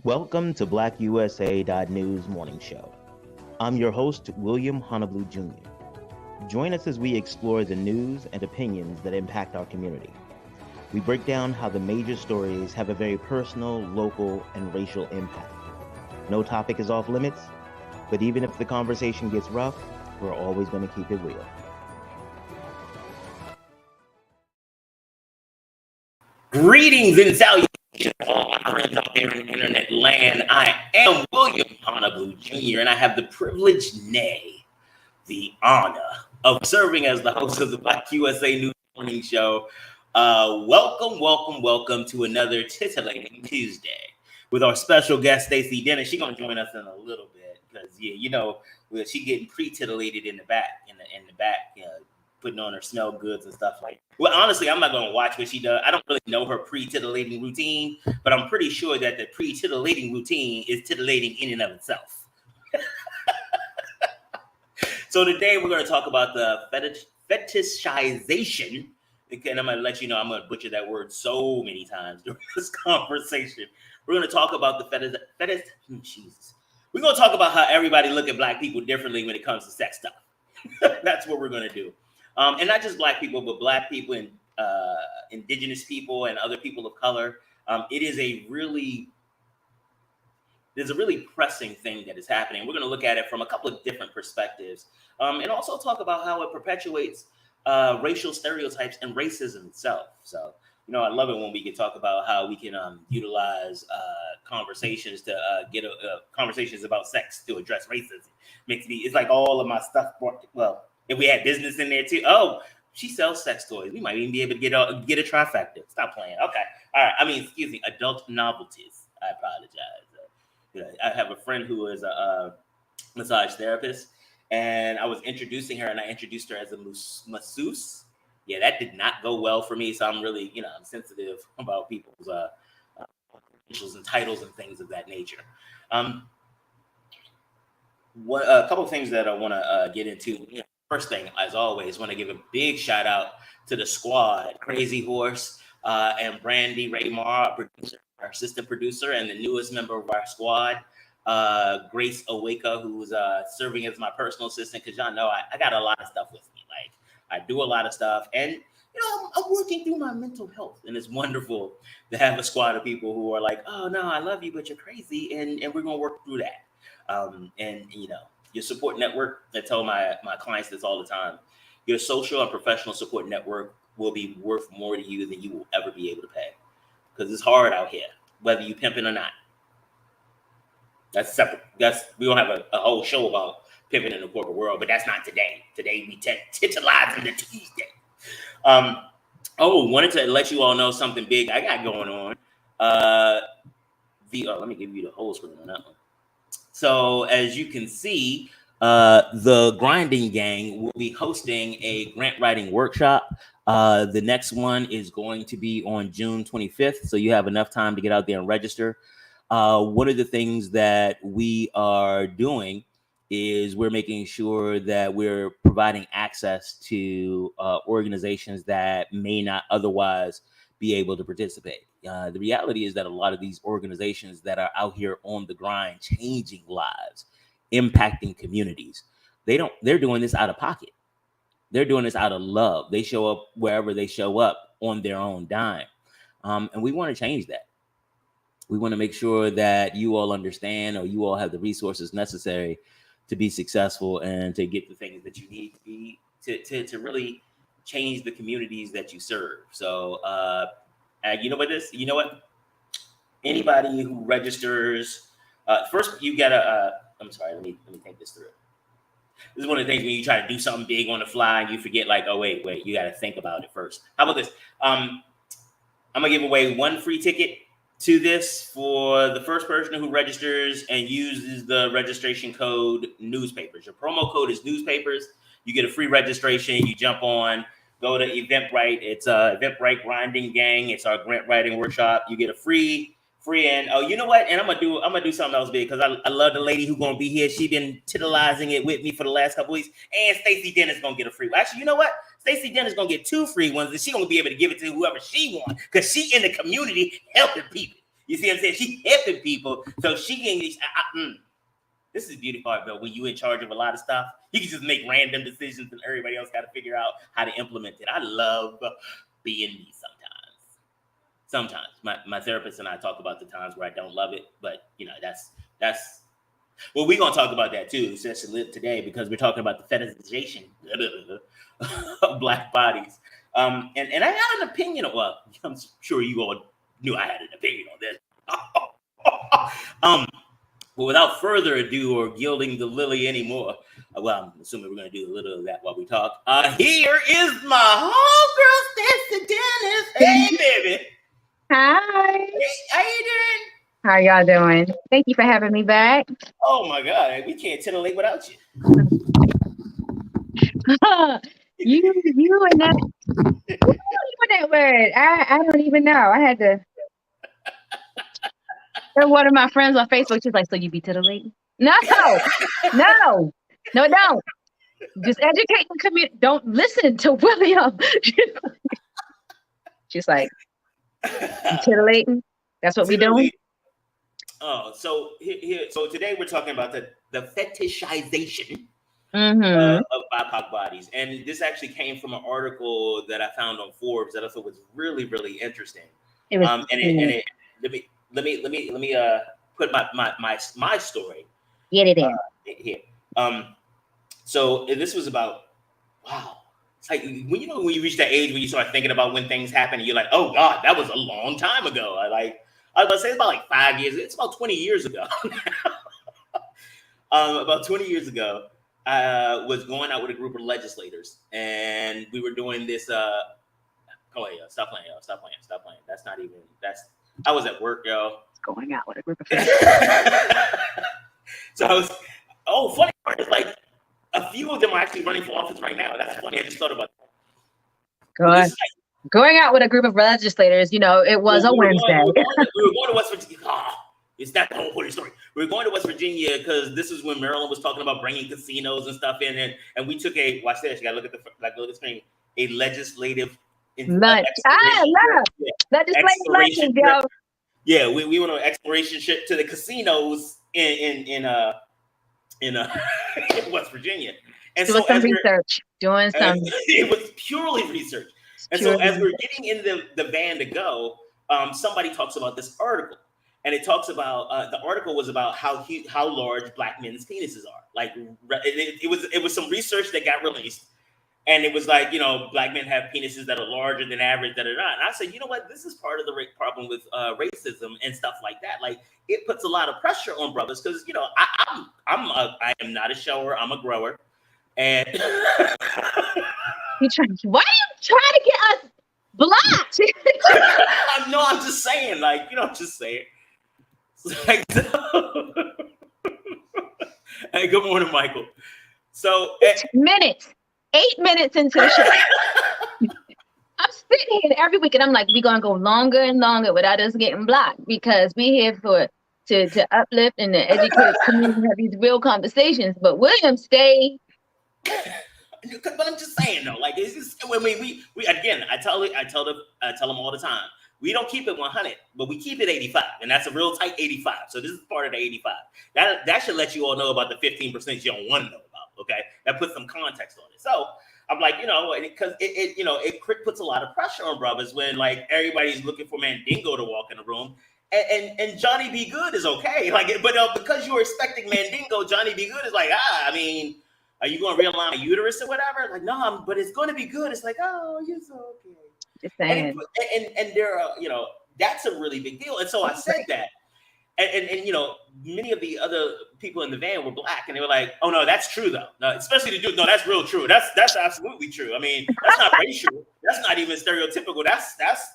Welcome to BlackUSA.news morning show. I'm your host, William Honolulu Jr. Join us as we explore the news and opinions that impact our community. We break down how the major stories have a very personal, local, and racial impact. No topic is off limits, but even if the conversation gets rough, we're always going to keep it real. Greetings and salutations all my friends out there in internet land. I am William Honolulu Jr. and I have the privilege, nay, the honor of serving as the host of the Black USA News Morning Show. Welcome to another Titillating Tuesday with our special guest, Stacey Dennis. She's gonna join us in a little bit because she getting pre-titillated in the back, putting on her smell goods and stuff like that. Well, honestly, I'm not going to watch what she does. I don't really know her pre-titillating routine, but I'm pretty sure that the pre-titillating routine is titillating in and of itself. So today we're going to talk about the fetishization. And I'm going to let you know I'm going to butcher that word so many times during this conversation. We're going to talk about the Jesus. We're going to talk about how everybody look at Black people differently when it comes to sex stuff. That's what we're going to do. And not just Black people, but Black people and indigenous people and other people of color. There's a really pressing thing that is happening. We're going to look at it from a couple of different perspectives, and also talk about how it perpetuates racial stereotypes and racism itself. So, I love it when we can talk about how we can utilize conversations to get conversations about sex to address racism. It's like all of my stuff. Well, if we had business in there too. Oh, she sells sex toys. We might even be able to get a trifecta. Stop playing. Okay. All right. Excuse me. Adult novelties. I apologize. I have a friend who is a massage therapist, and I was introducing her, and I introduced her as a masseuse. Yeah, that did not go well for me. So I'm really, I'm sensitive about people's credentials and titles and things of that nature. A couple of things that I want to get into. First thing, as always, want to give a big shout out to the squad, Crazy Horse and Brandy Raymar, our assistant producer, and the newest member of our squad, Grace Aweka, who's serving as my personal assistant. Because y'all know I got a lot of stuff with me. Like, I do a lot of stuff, and I'm working through my mental health, and it's wonderful to have a squad of people who are like, "Oh no, I love you, but you're crazy," and we're gonna work through that. Your support network, I tell my clients this all the time, your social and professional support network will be worth more to you than you will ever be able to pay. Because it's hard out here, whether you pimping or not. That's separate. We don't have a whole show about pimping in the corporate world, but that's not today. Today we titillizing the Tuesday. Wanted to let you all know something big I got going on. Let me give you the whole screen on that one. So as you can see, the Grinding Gang will be hosting a grant writing workshop. The next one is going to be on June 25th. So you have enough time to get out there and register. One of the things that we are doing is we're making sure that we're providing access to organizations that may not otherwise be able to participate. The reality is that a lot of these organizations that are out here on the grind, changing lives, impacting communities, they're doing this out of pocket. They're doing this out of love. They show up wherever they show up on their own dime. And we want to change that. We want to make sure that you all understand, or you all have the resources necessary to be successful and to get the things that you need to be to really change the communities that you serve. So, you know what? Anybody who registers, first you gotta. I'm sorry. Let me think this through. This is one of the things when you try to do something big on the fly and you forget, like, oh wait, you got to think about it first. How about this? I'm gonna give away one free ticket to this for the first person who registers and uses the registration code newspapers. Your promo code is newspapers. You get a free registration. You jump on, go to Eventbrite. It's Eventbrite Grinding Gang. It's our grant writing workshop. You get a free and you know what? And I'm gonna do something else big because I love the lady who's gonna be here. She been titillizing it with me for the last couple weeks. And Stacey Dennis gonna get a free. Actually, you know what? Stacey Dennis gonna get 2 free ones, and she gonna be able to give it to whoever she wants because she in the community helping people. You see what I'm saying? She hipping people, so she can. This is beauty part, though. When you're in charge of a lot of stuff, you can just make random decisions, and everybody else got to figure out how to implement it. I love being me sometimes. My therapist and I talk about the times where I don't love it, but that's well, we're gonna talk about that too, especially today, because we're talking about the fetishization of Black bodies. And I had an opinion. Well, I'm sure you all knew I had an opinion on this. But without further ado, or gilding the lily anymore, well, I'm assuming we're going to do a little of that while we talk. Here is my homegirl, Stacey Dennis. Hey, baby. Hi. Hey, how you doing? How y'all doing? Thank you for having me back. Oh my God, we can't titillate without you. you and that. Who knew that word? I don't even know. I had to. One of my friends on Facebook, she's like, "So you be titillating?" No, don't. Just educate the community. Don't listen to William. She's like, "You titillating? That's what we doing." Oh, so so today we're talking about the fetishization Mm-hmm. of BIPOC bodies, and this actually came from an article that I found on Forbes that I thought was really, really interesting. It was, let me put my story. Get it in. Here. So this was about, wow. It's like when you reach that age when you start thinking about when things happen, and you're like, oh God, that was a long time ago. I was gonna say it's about like 5 years. It's about 20 years ago. About 20 years ago, I was going out with a group of legislators, and we were doing this. Oh yeah, stop playing. I was at work, yo. Going out with a group of friends. So I was. Oh, funny part is like a few of them are actually running for office right now. That's funny. I just thought about that. Going out with a group of legislators, it was a Wednesday. We were going to West Virginia. It's not the whole point of the story. We were going to West Virginia because this is when Maryland was talking about bringing casinos and stuff in, and we took watch this. You gotta look at the screen. A legislative lunch. Legislative lunch, yo. Yeah, we went on an exploration trip to the casinos in West Virginia. And doing some research. It was purely research. And so as we're getting in the van to go, somebody talks about this article. And it talks about the article was about how large Black men's penises are. Like it was some research that got released, and it was like, Black men have penises that are larger than average, that are not. And I said, you know what, this is part of the problem with racism and stuff like that. Like it puts a lot of pressure on brothers because I am not a shower, I'm a grower, and why are you trying to get us blocked? No, I'm just saying, just saying. Like, hey, good morning, Michael. So 8 minutes into the show, I'm sitting here every week, and I'm like, we're gonna go longer and longer without us getting blocked, because we're here to uplift and to educate the community, have these real conversations. But William, stay. But I'm just saying though, like it's just, we again, I tell them all the time. We don't keep it 100, but we keep it 85, and that's a real tight 85. So this is part of the 85. That should let you all know about the 15% you don't want to know about. Okay, that puts some context on it. So I'm like, because it puts a lot of pressure on brothers when like everybody's looking for Mandingo to walk in the room, and Johnny B. Good is okay. Like, but because you're expecting Mandingo, Johnny B. Good is like, I mean, are you going to realign my uterus or whatever? Like, no, but it's going to be good. It's like, oh, you're so okay. Just saying. And there are, that's a really big deal. And so I said that. And many of the other people in the van were Black, and they were like, oh, no, that's true, though. No, especially the dude. No, that's real true. That's absolutely true. I mean, that's not racial. That's not even stereotypical. That's facts.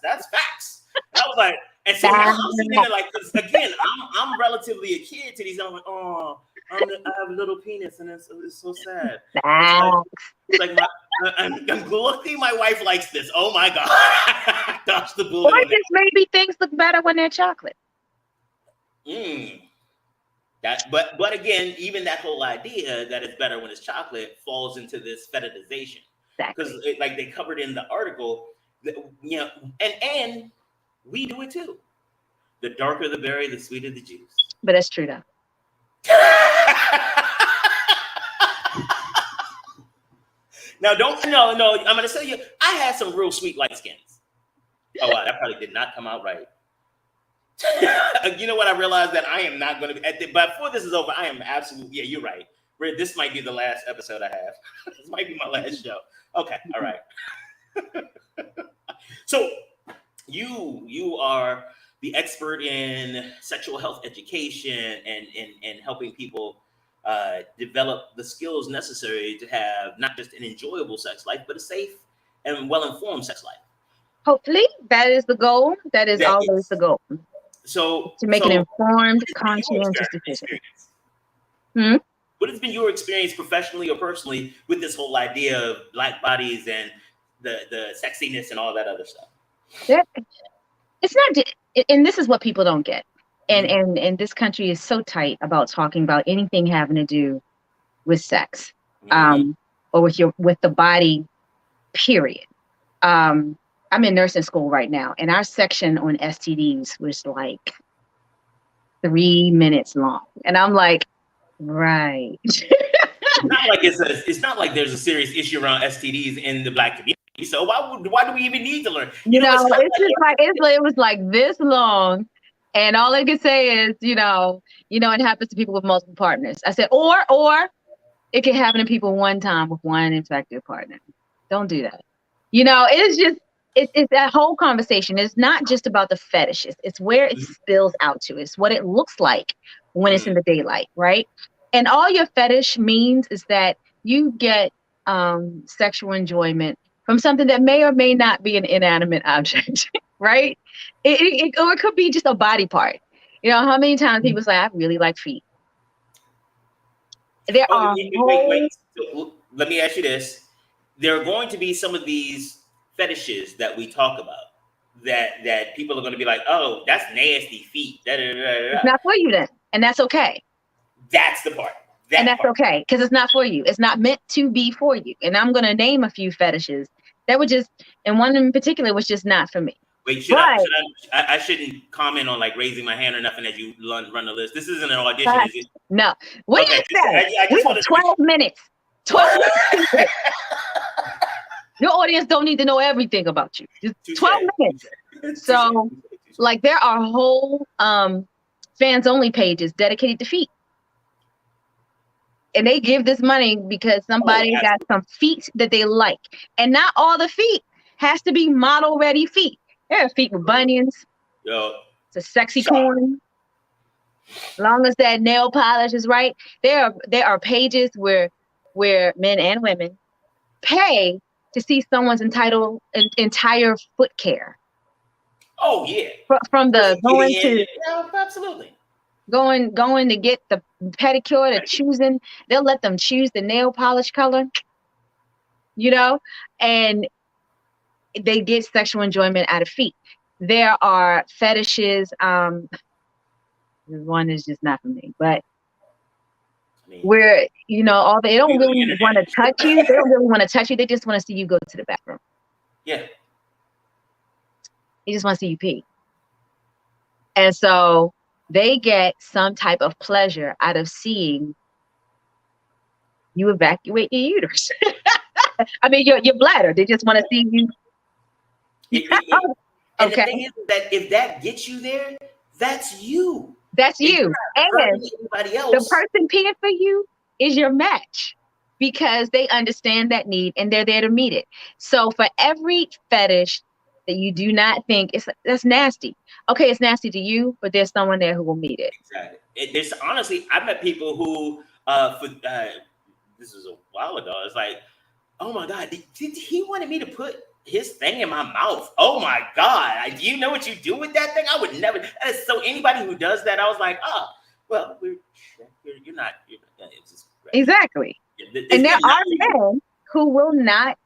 And I was like, and so now I'm sitting there like, because again, I'm relatively a kid to these. I'm like, oh, I have a little penis, and it's so sad. It's like I'm lucky my wife likes this. Oh my God. Dodge the bullet. Or just maybe things look better when they're chocolate. But again, even that whole idea that it's better when it's chocolate falls into this fetishization. Because like they covered in the article, and we do it too. The darker the berry, the sweeter the juice. But that's true though. Now, no. I'm gonna tell you, I had some real sweet light skins. Oh, wow, that probably did not come out right. You know what? I realized that I am not going to be. But before this is over, I am absolutely. Yeah, you're right. This might be the last episode I have. This might be my last show. Okay, all right. So, you are the expert in sexual health education and helping people develop the skills necessary to have not just an enjoyable sex life, but a safe and well-informed sex life. Hopefully, that is the goal. That is always the goal. So to make an informed, conscientious decision. What has been your experience professionally or personally with this whole idea of Black bodies and the sexiness and all that other stuff? It's not, and this is what people don't get. And this country is so tight about talking about anything having to do with sex, or with the body, period. I'm in nursing school right now, and our section on STDs was like 3 minutes long, and I'm like, right. It's not like there's a serious issue around STDs in the Black community. So why do we even need to learn? It was like this long, and all I could say is, it happens to people with multiple partners. I said, or it can happen to people one time with one infected partner. Don't do that. It's just. It's that whole conversation. It's not just about the fetishes. It's where it spills out to. It's what it looks like when it's in the daylight, right? And all your fetish means is that you get sexual enjoyment from something that may or may not be an inanimate object, right? Or it could be just a body part. How many times people say, I really like feet. Wait. Let me ask you this. There are going to be some of these fetishes that we talk about that people are going to be like, oh, that's nasty feet. It's not for you then, and that's okay. That's the part. That's okay, because it's not for you. It's not meant to be for you. And I'm going to name a few fetishes that were just, and one in particular was just not for me. Wait, I shouldn't comment on like raising my hand or nothing as you run the list. This isn't an audition, is it? No. What do you say? We have 12 minutes. 12 minutes. Your audience don't need to know everything about you. Just 12 minutes. So, like, there are whole fans only pages dedicated to feet. And they give this money because somebody got some feet that they like. And not all the feet has to be model ready feet. There are feet with bunions. It's a sexy corn. As long as that nail polish is right. There are pages where men and women pay to see someone's entire foot care. Oh yeah. From the absolutely. Going to get the pedicure to choosing, they'll let them choose the nail polish color, and they get sexual enjoyment out of feet. There are fetishes. One is just not for me, but where they don't really want to touch you. They don't really want to touch you. They just want to see you go to the bathroom. Yeah. They just want to see you pee. And so they get some type of pleasure out of seeing you evacuate your uterus. I mean, your bladder. They just want to see you. And the thing is that if that gets you there, that's you. That's you. And anybody else. The person peeing for you is your match because they understand that need and they're there to meet it. So for every fetish that you do not think that's nasty. Okay, it's nasty to you, but there's someone there who will meet it. Exactly. There's honestly, I've met people who, this is a while ago. It's like, oh my God, did he wanted me to put his thing in my mouth? Oh my God, do you know what you do with that thing? I would never. So anybody who does that, I was like, oh, well, you're not. It's just, exactly. And there are men who will not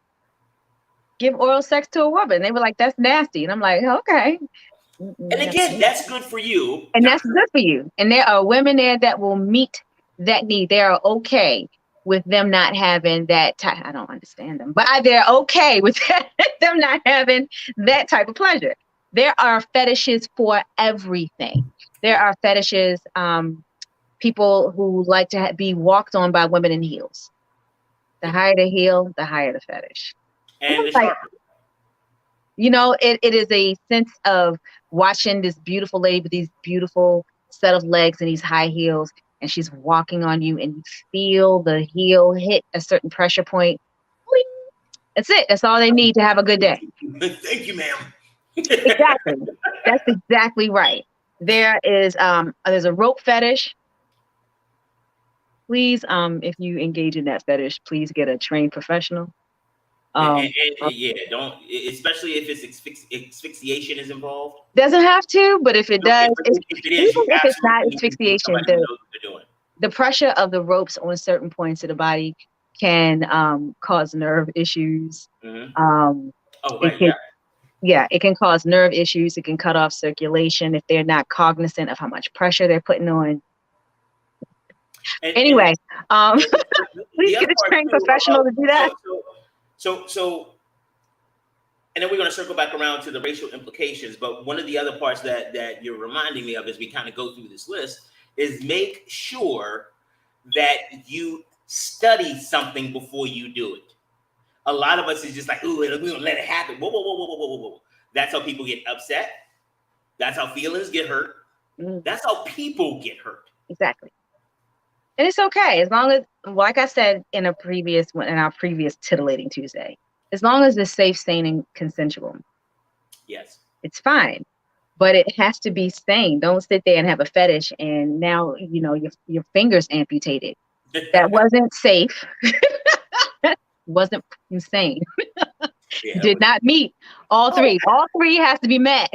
give oral sex to a woman. They were like, that's nasty. And I'm like, okay. And again, that's good for you. And that's good for you. And there are women there that will meet that need. They are okay with them not having that type. I don't understand them, but they're okay with them not having that type of pleasure. there are fetishes for everything. There are fetishes, people who like to be walked on by women in heels. The higher the heel, the higher the fetish. And the sharper. You know, it is a sense of watching this beautiful lady with these beautiful set of legs and these high heels, and she's walking on you, and you feel the heel hit a certain pressure point. That's it. That's all they need to have a good day. Thank you, ma'am. Exactly. That's exactly right. There is there's a rope fetish. Please, if you engage in that fetish, please get a trained professional. And yeah, don't, especially if it's asphyxiation is involved. Doesn't have to, but if it does, if it is, even you if it's not absolutely need asphyxiation, somebody who knows what they're doing. the pressure of the ropes on certain points of the body can cause nerve issues. Oh, right, It can cause nerve issues. It can cut off circulation if they're not cognizant of how much pressure they're putting on. Anyway, please get a trained professional to do that. So, and then we're going to circle back around to the racial implications. But one of the other parts that you're reminding me of as we kind of go through this list is make sure that you study something before you do it. A lot of us is just like, ooh, we don't let it happen. Whoa, whoa, whoa, whoa, whoa, whoa, whoa. That's how people get upset. That's how feelings get hurt. That's how people get hurt. Exactly. And it's okay, as long as, like I said in our previous Titillating Tuesday, as long as it's safe, sane, and consensual. Yes. It's fine. But it has to be sane. Don't sit there and have a fetish and now, you know, your fingers amputated. That wasn't safe. Wasn't insane. Yeah, did not meet all three. All three has to be met.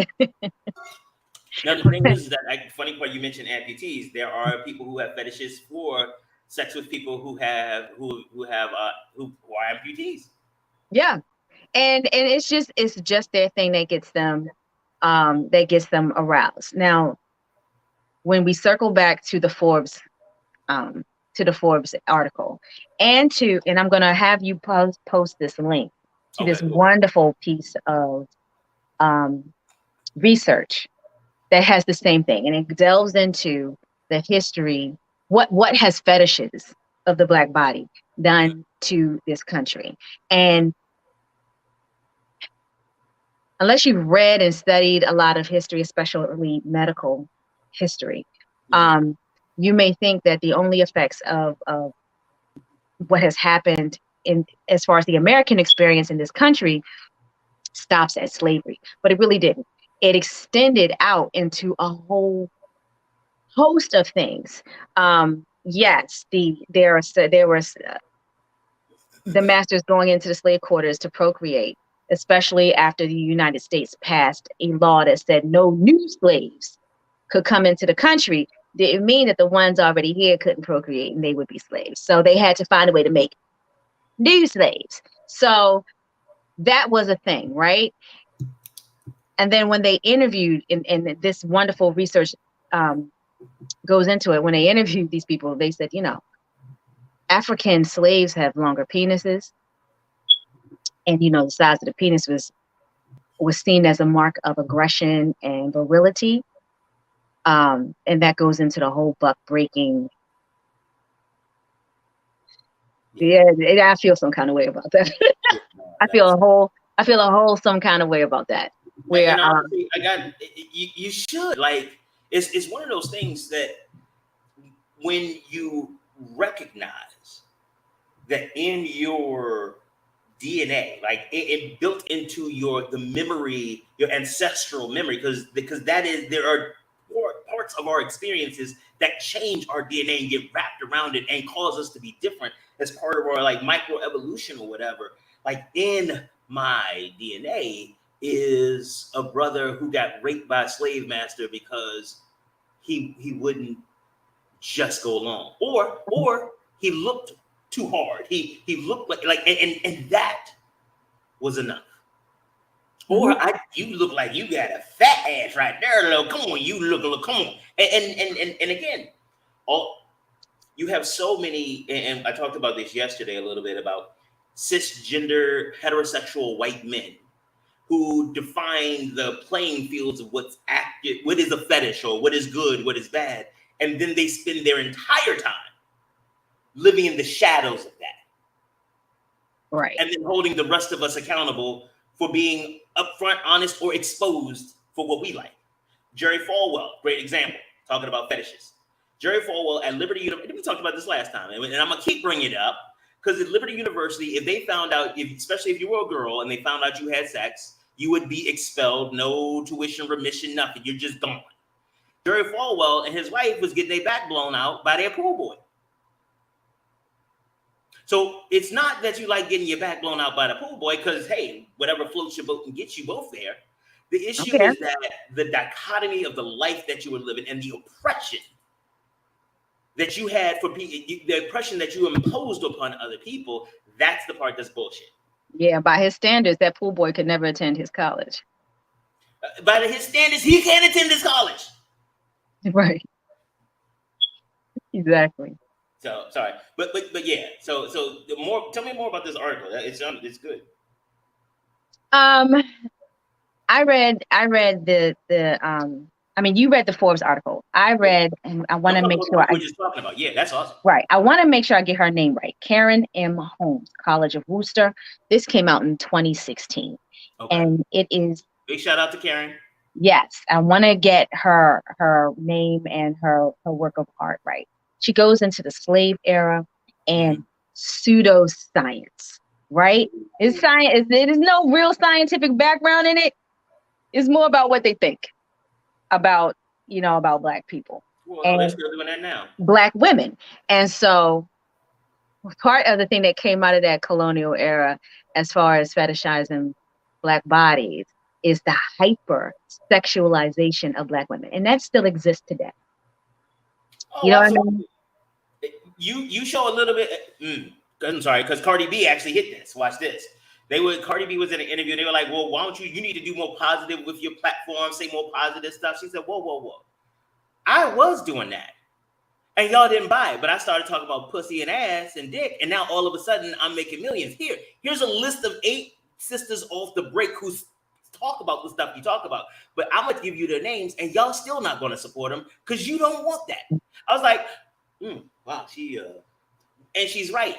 Now the thing is that, like, funny part, you mentioned amputees. There are people who have fetishes for sex with people who are amputees. Yeah, and it's just their thing that gets them aroused. Now, when we circle back to the Forbes article, and I'm going to have you post this link to this wonderful piece of research that has the same thing, and it delves into the history, what has fetishes of the Black body done to this country. And unless you've read and studied a lot of history, especially medical history, you may think that the only effects of what has happened in as far as the American experience in this country stops at slavery, but it really didn't. It extended out into a whole host of things. Yes, there was the masters going into the slave quarters to procreate, especially after the United States passed a law that said no new slaves could come into the country. Didn't mean that the ones already here couldn't procreate and they would be slaves. So they had to find a way to make new slaves. So that was a thing, right? And then when they interviewed, and this wonderful research goes into it, when they interviewed these people, they said, you know, African slaves have longer penises. And, you know, the size of the penis was seen as a mark of aggression and virility. And that goes into the whole buck breaking. Yeah, I feel some kind of way about that. I feel a whole some kind of way about that. Where and honestly, you should, like, it's one of those things that when you recognize that in your DNA, like it built into the memory, your ancestral memory, because there are parts of our experiences that change our DNA and get wrapped around it and cause us to be different as part of our, like, microevolution or whatever. Like, in my DNA is a brother who got raped by a slave master because he wouldn't just go along, or he looked too hard. He looked like and that was enough. Or you look like you got a fat ass right there, little. Come on, you look, come on. And again, you have so many, and I talked about this yesterday a little bit about cisgender heterosexual white men who define the playing fields of what's active, what is a fetish or what is good, what is bad. And then they spend their entire time living in the shadows of that. Right. And then holding the rest of us accountable for being upfront, honest, or exposed for what we like. Jerry Falwell, great example, talking about fetishes. Jerry Falwell at Liberty University, we talked about this last time, and I'm gonna keep bringing it up, because at Liberty University, if they found out, especially if you were a girl and they found out you had sex, you would be expelled, no tuition remission, nothing, you're just gone. Jerry Falwell and his wife was getting their back blown out by their pool boy. So it's not that you like getting your back blown out by the pool boy, because, hey, whatever floats your boat and gets you both there. The issue is that the dichotomy of the life that you were living and the oppression that you had for people, the oppression that you imposed upon other people, that's the part that's bullshit. Yeah, by his standards, that pool boy could never attend his college. By his standards, he can't attend his college. Right. Exactly. So sorry, but yeah. So the more, tell me more about this article. It's good. I read the I mean, you read the Forbes article. I read, and I want to make sure we're just talking about. Yeah, that's awesome. Right. I want to make sure I get her name right. Karen M. Holmes, College of Worcester. This came out in 2016. Okay. And it is. Big shout out to Karen. Yes. I want to get her name and her work of art right. She goes into the slave era and pseudoscience, right? It's science. There's no real scientific background in it. It's more about what they think about, about Black people. Well, they're still doing that now. Black women. And so part of the thing that came out of that colonial era, as far as fetishizing Black bodies, is the hyper sexualization of Black women. And that still exists today. Oh, you know what I mean? You show a little bit. I'm sorry, because Cardi B actually hit this. Watch this. Cardi B was in an interview. They were like, well, why don't you need to do more positive with your platform, say more positive stuff. She said, whoa. I was doing that. And y'all didn't buy it. But I started talking about pussy and ass and dick. And now all of a sudden I'm making millions. Here's a list of 8 sisters off the break who talk about the stuff you talk about. But I'm going to give you their names and y'all still not going to support them because you don't want that. I was like, wow, and she's right.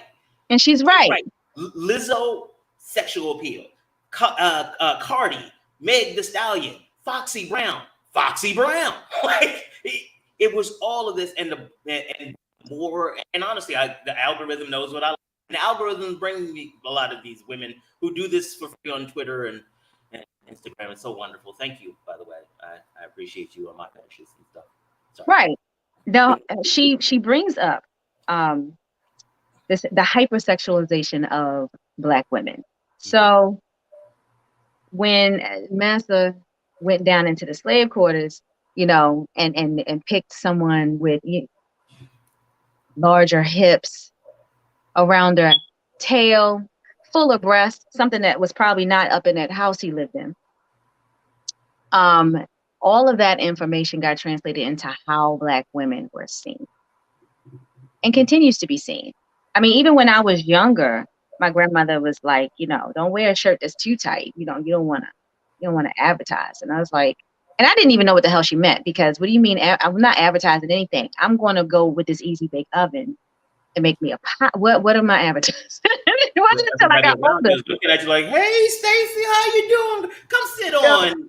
And she's right. Lizzo, sexual appeal. Cardi, Meg Thee Stallion, Foxy Brown. Like it was all of this and more. And honestly, the algorithm knows what I like. And the algorithm brings me a lot of these women who do this for free on Twitter and Instagram. It's so wonderful. Thank you, by the way. I appreciate you on my fetishes and stuff. Sorry. Right. Now she brings up the hypersexualization of Black women. So when Massa went down into the slave quarters, and picked someone with larger hips, around her tail, full of breasts, something that was probably not up in that house he lived in. All of that information got translated into how Black women were seen and continues to be seen. I mean, even when I was younger, my grandmother was like, don't wear a shirt that's too tight. You don't want to advertise. And I was like, and I didn't even know what the hell she meant, because what do you mean? I'm not advertising anything. I'm going to go with this easy bake oven and make me a pie. What am I advertising? It wasn't until I got older. Looking at you like, hey, Stacey, how you doing? Come sit on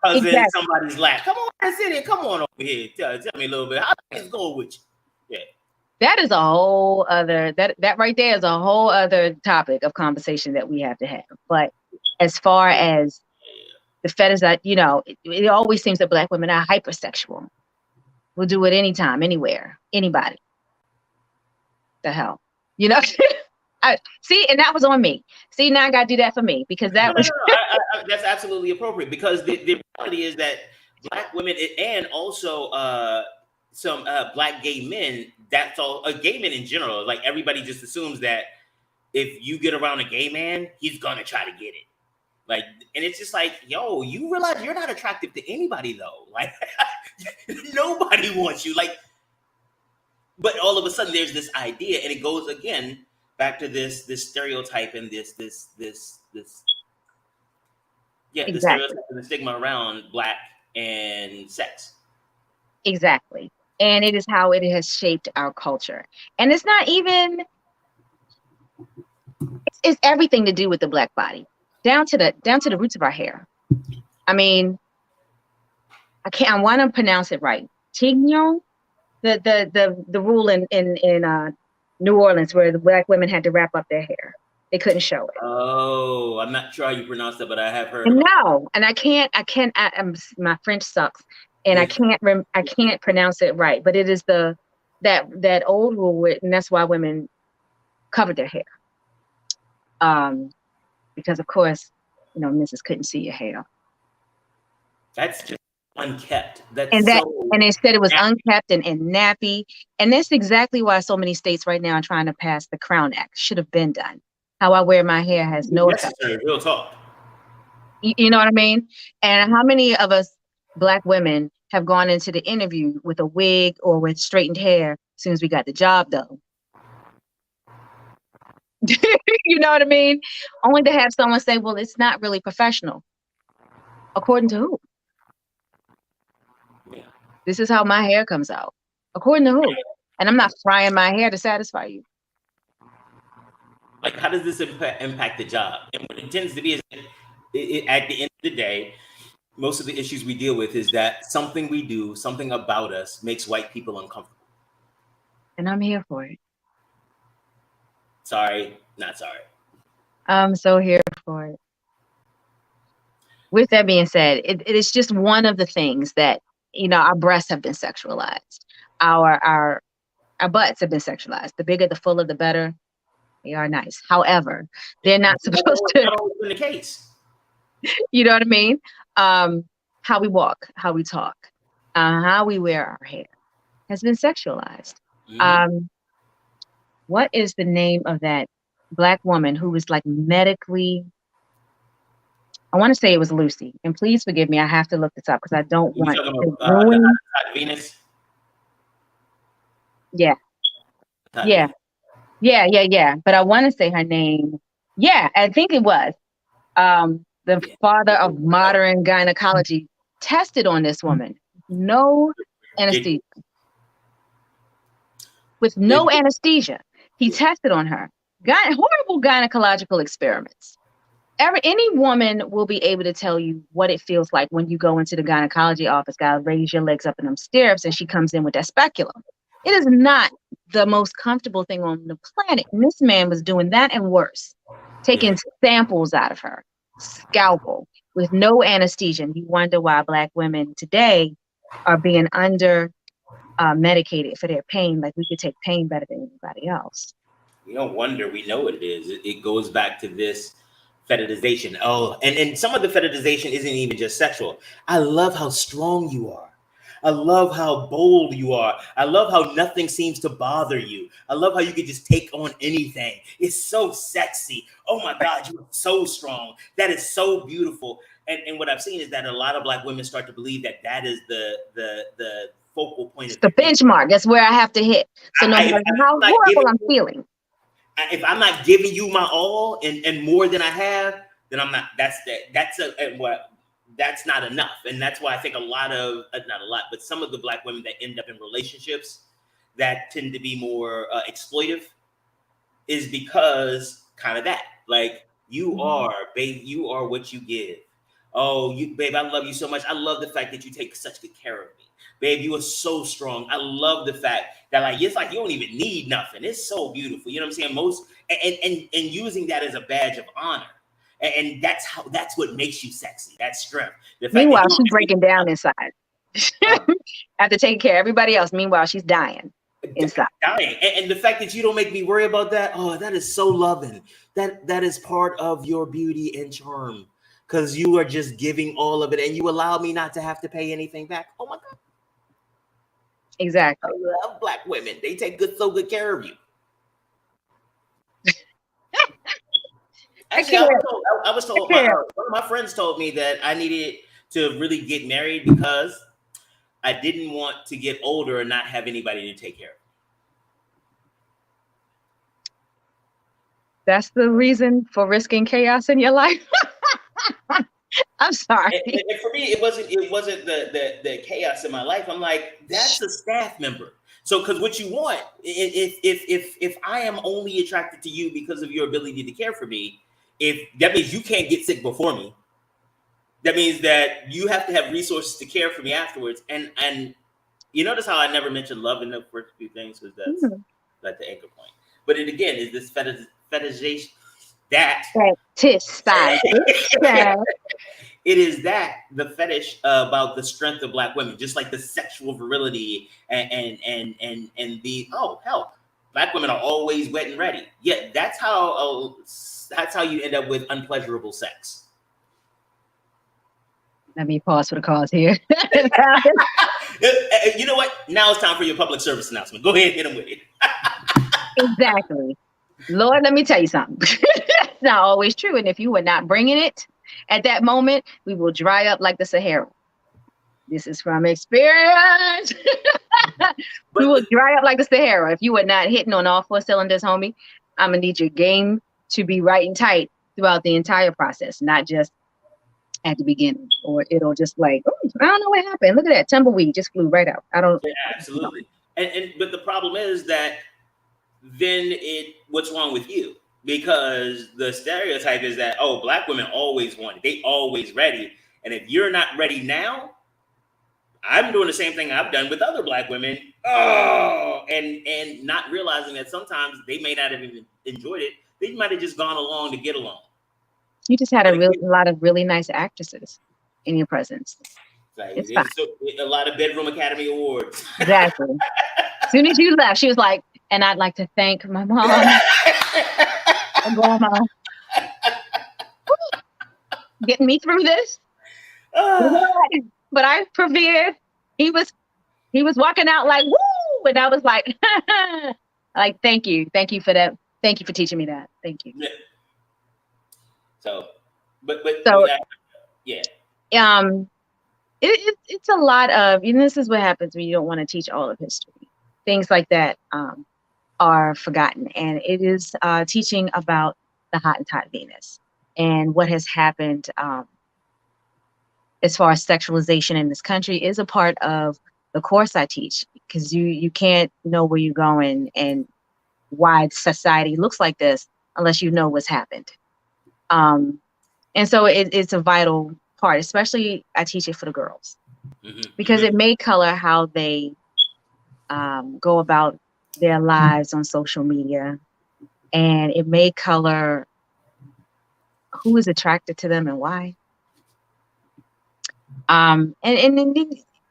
cousin, exactly. Somebody's lap. Come on, sit here. Come on over here. Tell me a little bit. How things going with you? Yeah. That is a whole other, that right there is a whole other topic of conversation that we have to have. But as far as the fetish, that, it always seems that Black women are hypersexual. We'll do it anytime, anywhere, anybody. The hell, I see, and that was on me. See, now I got to do that for me, because that was. That's absolutely appropriate, because the reality is that Black women and also some Black gay men, that's all, gay men in general, like everybody just assumes that if you get around a gay man, he's gonna try to get it. Like, and it's just like, yo, you realize you're not attractive to anybody though. Like, nobody wants you. Like, but all of a sudden there's this idea, and it goes again back to this stereotype and this Yeah, the Exactly. stereotype and the stigma around Black and sex. Exactly. And it is how it has shaped our culture. And it's not even, it's everything to do with the Black body, down to the roots of our hair. I mean, I want to pronounce it right. Tignon, the rule in New Orleans where the Black women had to wrap up their hair. They couldn't show it. Oh, I'm not sure how you pronounce that, but I have heard. And no, and my French sucks, and I can't pronounce it right. But it is that old rule, and that's why women covered their hair. Because of course, Mrs. couldn't see your hair. That's just unkept. And they said it was unkept and nappy. And that's exactly why so many states right now are trying to pass the Crown Act. Should have been done. How I wear my hair has no effect. Real talk. You know what I mean? And how many of us Black women have gone into the interview with a wig or with straightened hair as soon as we got the job done? You know what I mean? Only to have someone say, well, it's not really professional. According to who? Yeah. This is how my hair comes out. According to who? And I'm not frying my hair to satisfy you. Like, how does this impact the job? And what it tends to be is, at the end of the day, most of the issues we deal with is that something we do, something about us, makes white people uncomfortable. And I'm here for it. Sorry, not sorry. I'm so here for it. With that being said, it is just one of the things that, our breasts have been sexualized. Our butts have been sexualized. The bigger, the fuller, the better. They are nice. However, they're not supposed to. That's always been the case. You know what I mean? How we walk, how we talk, how we wear our hair has been sexualized. Mm-hmm. What is the name of that Black woman who was like medically? I want to say it was Lucy, and please forgive me. I have to look this up because I don't want to ruin. Venus. Yeah. But I want to say her name. Yeah, I think it was. The father of modern gynecology tested on this woman. No anesthesia. With no anesthesia. He tested on her. Horrible gynecological experiments. Any woman will be able to tell you what it feels like when you go into the gynecology office, gotta raise your legs up in them stirrups, and she comes in with that speculum. It is not the most comfortable thing on the planet. And this man was doing that and worse, taking samples out of her, scalpel, with no anesthesia. And you wonder why Black women today are being medicated for their pain. Like we could take pain better than anybody else. We don't wonder, we know what it is. It goes back to this fetishization. Oh, and some of the fetishization isn't even just sexual. I love how strong you are. I love how bold you are. I love how nothing seems to bother you. I love how you can just take on anything. It's so sexy. Oh my God, you are so strong. That is so beautiful. And what I've seen is that a lot of Black women start to believe that is the focal point. It's the benchmark. That's where I have to hit. So no matter how horrible I'm feeling. If I'm not giving you my all and more than I have, then I'm not. That's not enough. And that's why I think not a lot, but some of the Black women that end up in relationships that tend to be more exploitive is because kind of that. Like, you are, babe, you are what you give. Oh, babe, I love you so much. I love the fact that you take such good care of me. Babe, you are so strong. I love the fact that it's like you don't even need nothing. It's so beautiful. You know what I'm saying? And using that as a badge of honor. And that's what makes you sexy. That strength. Meanwhile, she's breaking down inside. After taking care of everybody else. Meanwhile, she's dying inside. Dying. And the fact that you don't make me worry about that. Oh, that is so loving. That is part of your beauty and charm. Because you are just giving all of it. And you allow me not to have to pay anything back. Oh my God. Exactly. I love Black women. They take so good care of you. Actually, I was told one of my friends told me that I needed to really get married because I didn't want to get older and not have anybody to take care of me. That's the reason for risking chaos in your life. I'm sorry. And for me, it wasn't the chaos in my life. I'm like, that's a staff member. So, because what you want, if I am only attracted to you because of your ability to care for me, if that means you can't get sick before me, that means that you have to have resources to care for me afterwards. And you notice how I never mentioned love in the first few things, because that's like the anchor point. But it again is this fetishization that it is that the fetish about the strength of Black women, just like the sexual virility and the Black women are always wet and ready. Yeah, that's how you end up with unpleasurable sex. Let me pause for the cause here. You know what? Now it's time for your public service announcement. Go ahead, hit them with it. Exactly. Lord, let me tell you something. It's not always true. And if you were not bringing it at that moment, we will dry up like the Sahara. This is from experience. We will dry up like the Sahara. If you were not hitting on all 4 cylinders, homie, I'm going to need your game to be right and tight throughout the entire process, not just at the beginning, or it'll just like, oh, I don't know what happened. Look at that tumbleweed just flew right out. I don't. Yeah, absolutely. But the problem is that then what's wrong with you? Because the stereotype is that, oh, Black women always want it. They always ready. And if you're not ready now, I'm doing the same thing I've done with other Black women. Oh, and not realizing that sometimes they may not have even enjoyed it. They might have just gone along to get along. You just had a lot of really nice actresses in your presence. Like, it's fine. A lot of Bedroom Academy Awards. Exactly. As soon as you left, she was like, and I'd like to thank my mom and grandma getting me through this. But I persevered. He was walking out like, woo! And I was like, like, thank you. Thank you for that. Thank you for teaching me that. Thank you. Yeah. So, yeah. It's a lot of, this is what happens when you don't want to teach all of history. Things like that are forgotten. And it is teaching about the Hottentot Venus and what has happened as far as sexualization in this country is a part of the course I teach, because you can't know where you're going and why society looks like this unless you know what's happened. And so it's a vital part, especially I teach it for the girls, because it may color how they go about their lives on social media, and it may color who is attracted to them and why. And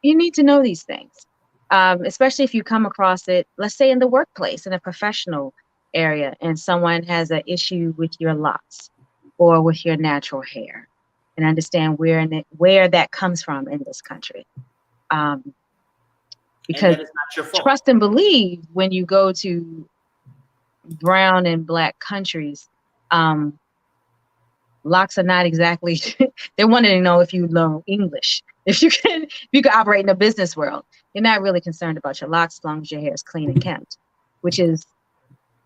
you need to know these things, especially if you come across it, let's say in the workplace, in a professional area, and someone has an issue with your locks or with your natural hair, and understand where that comes from in this country. Because trust and believe, when you go to brown and Black countries, locks are not exactly, they wanted to know if you learn English. If you can operate in the business world, you're not really concerned about your locks as long as your hair is clean and kept, which is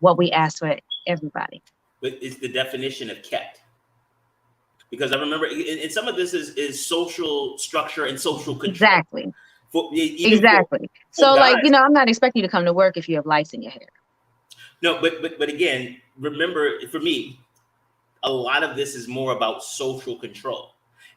what we ask for everybody. But it's the definition of kept. Because I remember, and some of this is social structure and social control. Exactly. For so guys, like, I'm not expecting you to come to work if you have lice in your hair. No, but again, remember, for me, a lot of this is more about social control.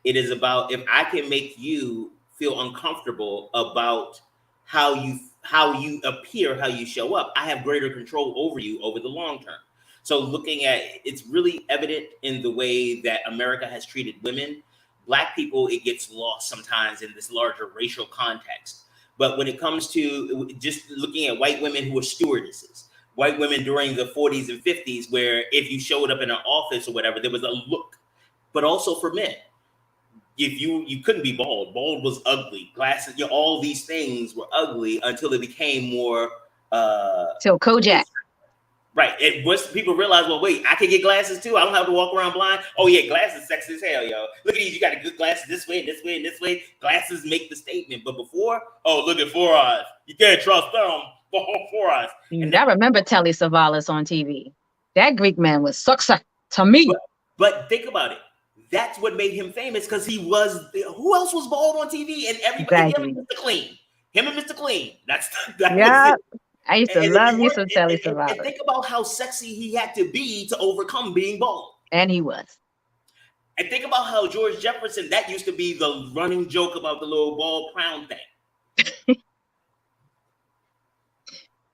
It is about, if I can make you feel uncomfortable about how you appear, how you show up, I have greater control over you over the long term. So looking at, it's really evident in the way that America has treated women. Black people, it gets lost sometimes in this larger racial context. But when it comes to just looking at white women who are stewardesses, white women during the 40s and 50s, where if you showed up in an office or whatever, there was a look. But also for men, if you couldn't be bald. Bald was ugly. Glasses, all these things were ugly until it became more. So Kojak. Right. Once people realize, well, wait, I can get glasses too. I don't have to walk around blind. Oh yeah, glasses sexy as hell, yo. Look at these. You got a good glasses this way, this way, and this way. Glasses make the statement. But before, oh, look at 4 eyes. You can't trust them. 4 eyes. And I remember Telly Savalas on TV. That Greek man was success to me. But think about it. that's what made him famous, because he was, who else was bald on TV? And everybody, Exactly. him and Mr. Clean. Him and Mr. Clean. That was Yeah. it. I used to love me some Telly Savalas. And think about how sexy he had to be to overcome being bald. And he was. And think about how George Jefferson, that used to be the running joke about the little bald crown thing.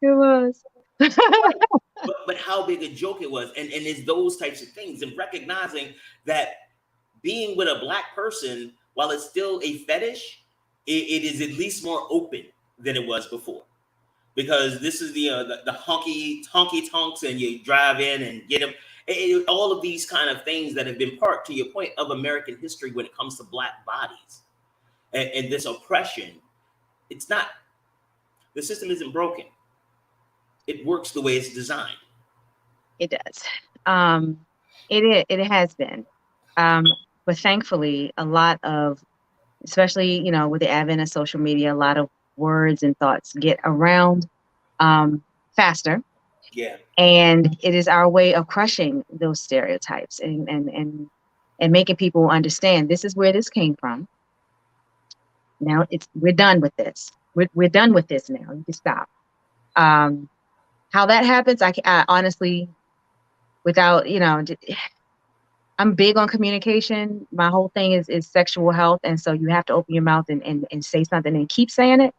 It was. but how big a joke it was. And it's those types of things. And recognizing that being with a Black person, while it's still a fetish, it is at least more open than it was before. Because this is the honky tonks, and you drive in and get them. All of these kind of things that have been part, to your point, of American history when it comes to Black bodies and this oppression. It's not, the system isn't broken. It works the way it's designed. It does. It has been. But thankfully, a lot of, especially, with the advent of social media, a lot of words and thoughts get around faster. Yeah. And it is our way of crushing those stereotypes and making people understand this is where this came from. Now we're done with this. We're done with this now. You can stop. How that happens, I honestly, without, I'm big on communication. My whole thing is sexual health. And so you have to open your mouth and say something and keep saying it.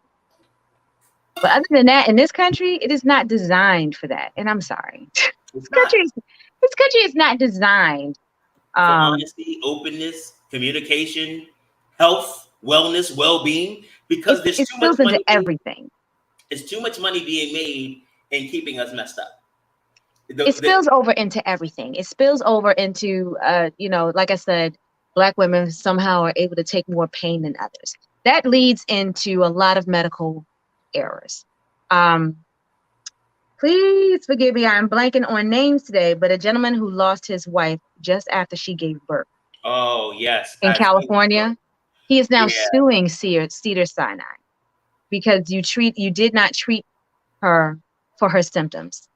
But other than that, in this country, it is not designed for that. And I'm sorry. This country is not designed for honesty, openness, communication, health, wellness, well-being, because there's too much money. Everything. There's too much money being made and keeping us messed up. It spills over into everything. It spills over into, like I said, Black women somehow are able to take more pain than others. That leads into a lot of medical errors. Please forgive me, I'm blanking on names today, but a gentleman who lost his wife just after she gave birth. Oh, yes. In California, he is now suing Cedars-Sinai because you did not treat her for her symptoms.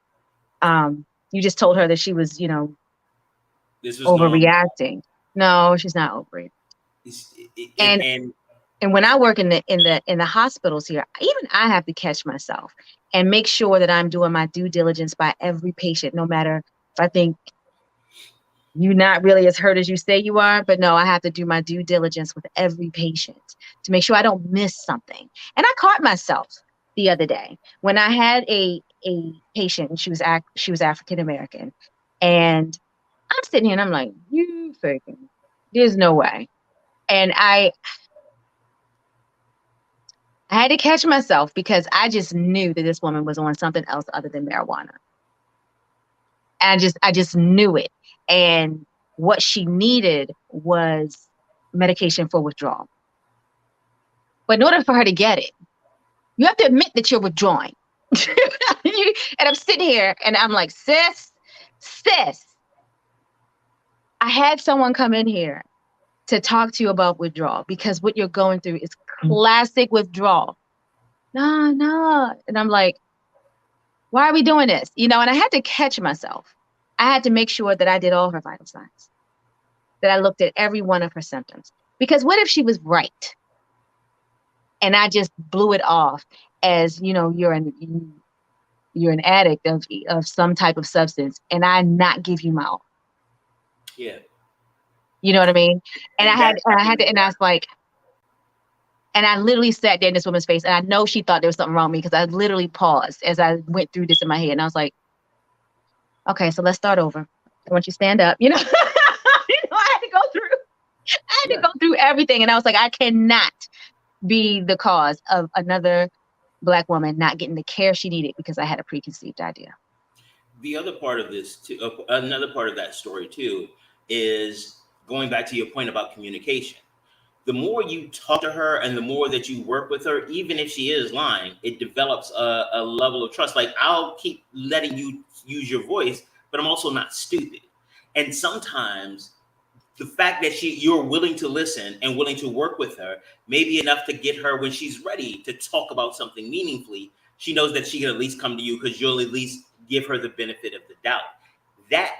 You just told her that she was, this was overreacting. No, she's not over it. And when I work in the hospitals here, even I have to catch myself and make sure that I'm doing my due diligence by every patient, no matter if I think you're not really as hurt as you say you are. But no, I have to do my due diligence with every patient to make sure I don't miss something. And I caught myself the other day when I had a patient, and she was African American, and I'm sitting here and I'm like, you faking, there's no way. And I had to catch myself because I just knew that this woman was on something else other than marijuana. And I just knew it. And what she needed was medication for withdrawal. But in order for her to get it, you have to admit that you're withdrawing. And I'm sitting here and I'm like, sis, I had someone come in here to talk to you about withdrawal because what you're going through is classic withdrawal. No. And I'm like, why are we doing this? And I had to catch myself. I had to make sure that I did all her vital signs, that I looked at every one of her symptoms. Because what if she was right? And I just blew it off as, you're an addict of some type of substance, and I not give you my all. Yeah. You know what I mean? And I was like, and I literally sat there in this woman's face, and I know she thought there was something wrong with me because I literally paused as I went through this in my head, and I was like, okay, so let's start over. I want you to stand up. I had to go through everything, and I was like, I cannot be the cause of another Black woman not getting the care she needed because I had a preconceived idea. The other part of this, too, another part of that story too, is going back to your point about communication. The more you talk to her and the more that you work with her, even if she is lying, it develops a level of trust. Like, I'll keep letting you use your voice, but I'm also not stupid. And sometimes the fact that you're willing to listen and willing to work with her may be enough to get her, when she's ready to talk about something meaningfully, she knows that she can at least come to you because you'll at least give her the benefit of the doubt. That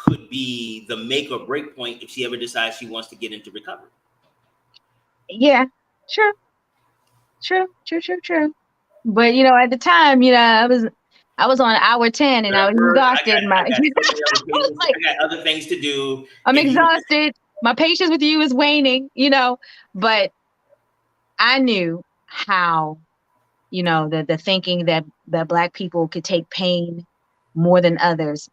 could be the make or break point if she ever decides she wants to get into recovery. Yeah, true. But you know, at the time, you know, I was on hour 10 and I was exhausted. I got other things to do. I'm exhausted. My patience with you is waning, you know, but I knew how, you know, the thinking that Black people could take pain more than others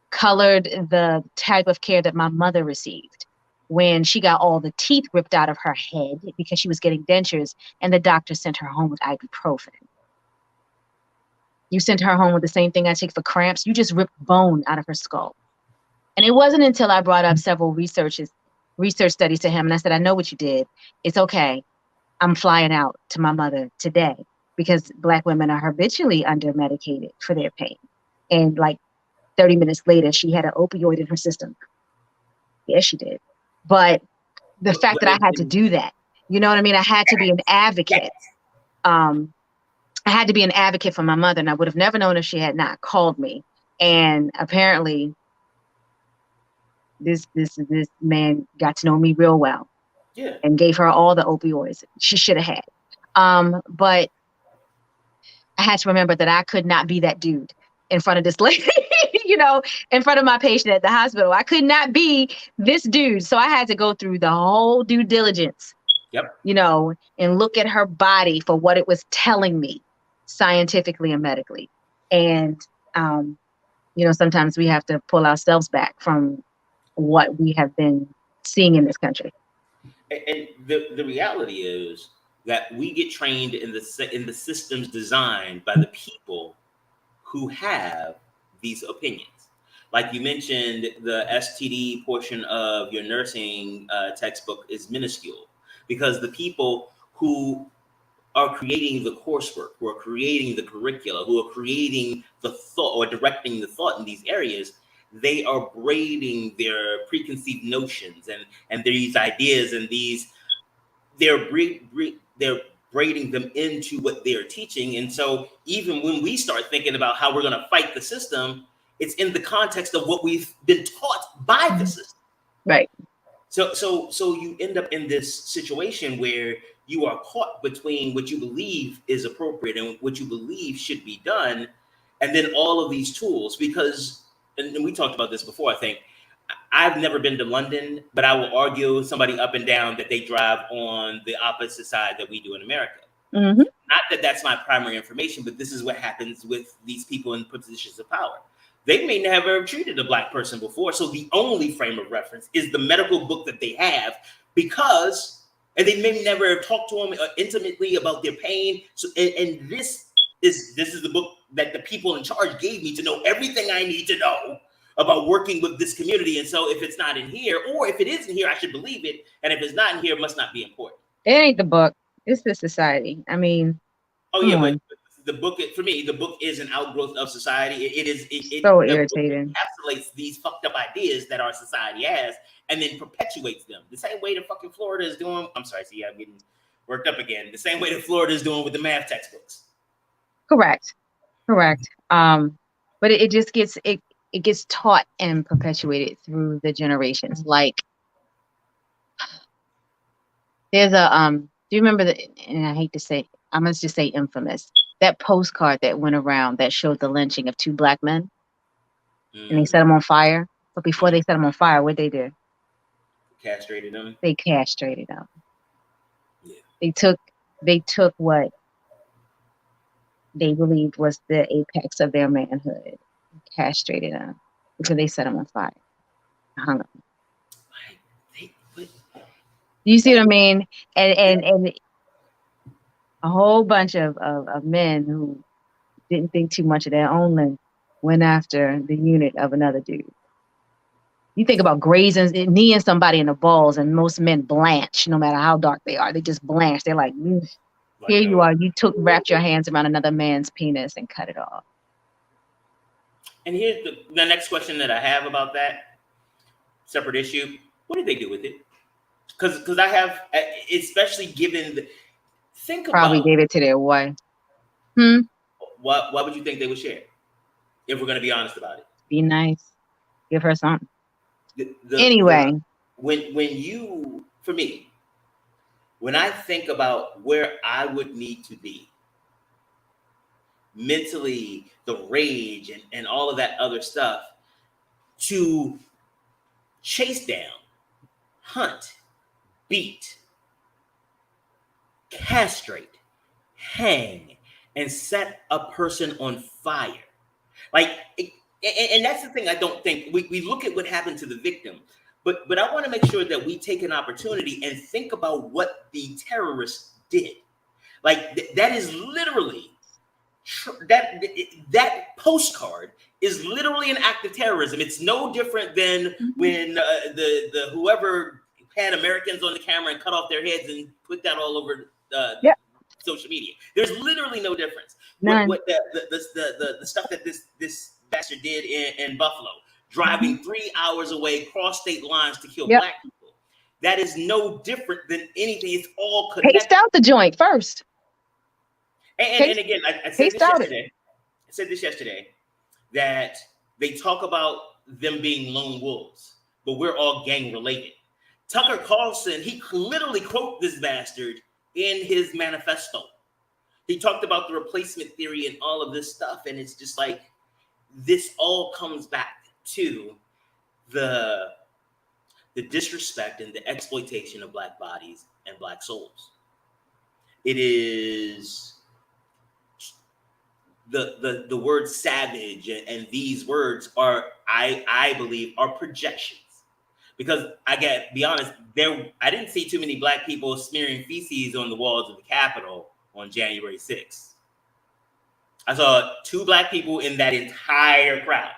colored the type of care that my mother received when she got all the teeth ripped out of her head because she was getting dentures and the doctor sent her home with ibuprofen. You sent her home with the same thing I take for cramps. You just ripped bone out of her skull. And it wasn't until I brought up several research studies to him and I said, I know what you did. It's okay. I'm flying out to my mother today because Black women are habitually under medicated for their pain. And like 30 minutes later, she had an opioid in her system. Yes, she did. But the fact that I had to do that, you know what I mean? I had to be an advocate. I had to be an advocate for my mother, and I would have never known if she had not called me. And apparently, this man got to know me real well, and gave her all the opioids she should have had. But I had to remember that I could not be that dude in front of this lady, you know, in front of my patient at the hospital. I could not be this dude, so I had to go through the whole due diligence. You know, and look at her body for what it was telling me scientifically and medically. And, you know, sometimes we have to pull ourselves back from what we have been seeing in this country. And the reality is that we get trained in the systems designed by the people who have these opinions. Like you mentioned, the STD portion of your nursing textbook is minuscule because the people who are creating the coursework, who are creating the curricula, who are creating the thought or directing the thought in these areas, they are braiding their preconceived notions and these ideas and they're braiding them into what they're teaching. And so even when we start thinking about how we're going to fight the system, it's in the context of what we've been taught by the system. Right. So you end up in this situation where you are caught between what you believe is appropriate and what you believe should be done, and then all of these tools. Because, and we talked about this before, I think, I've never been to London, but I will argue somebody up and down that they drive on the opposite side that we do in America. Mm-hmm. Not that that's my primary information, but this is what happens with these people in positions of power. They may never have treated a Black person before. So the only frame of reference is the medical book that they have and they may never have talked to them intimately about their pain. So, and this is the book that the people in charge gave me to know everything I need to know about working with this community. And so if it's not in here, or if it is in here, I should believe it. And if it's not in here, it must not be important. It ain't the book. It's the society. I mean, but the book, for me, the book is an outgrowth of society. It so irritating. Encapsulates these fucked up ideas that our society has and then perpetuates them. The same way that fucking Florida is doing. I'm sorry, see, I'm getting worked up again. The same way that Florida is doing with the math textbooks. Correct. But it just gets it gets taught and perpetuated through the generations. Like there's a do you remember and I hate to say, I must just say infamous, that postcard that went around that showed the lynching of 2 Black men and they set them on fire. But before they set them on fire, what'd they do? Castrated them. They castrated them. Yeah. They took what they believed was the apex of their manhood, castrated them because they set them on fire, hung them. You see what I mean? And a whole bunch of men who didn't think too much of their own length went after the unit of another dude. You think about kneeing somebody in the balls, and most men blanch, no matter how dark they are. They just blanch. They're like, here you are. You wrapped your hands around another man's penis and cut it off. And here's the next question that I have about that separate issue. What did they do with it? Because I have, especially given probably gave it to their wife. Why would you think they would share? If we're going to be honest about it. Be nice. Give her something. Anyway. For me, when I think about where I would need to be mentally, the rage and all of that other stuff to chase down, hunt, beat, castrate, hang, and set a person on fire. And that's the thing I don't think. We look at what happened to the victim, but I want to make sure that we take an opportunity and think about what the terrorists did. That is literally that postcard is literally an act of terrorism. It's no different than when the whoever had Americans on the camera and cut off their heads and put that all over social media. There's literally no difference. None. What the stuff that this bastard did in Buffalo, driving 3 hours away, cross state lines to kill black people. That is no different than anything. It's all connected. Paced out the joint first. And again, I said this yesterday, that they talk about them being lone wolves, but we're all gang related. Tucker Carlson, he literally quoted this bastard in his manifesto. He talked about the replacement theory and all of this stuff, and it's just like, this all comes back to the disrespect and the exploitation of black bodies and black souls. It is the word savage, and these words are, I believe, are projections. Because I gotta be honest, I didn't see too many black people smearing feces on the walls of the Capitol on January 6th. I saw 2 black people in that entire crowd.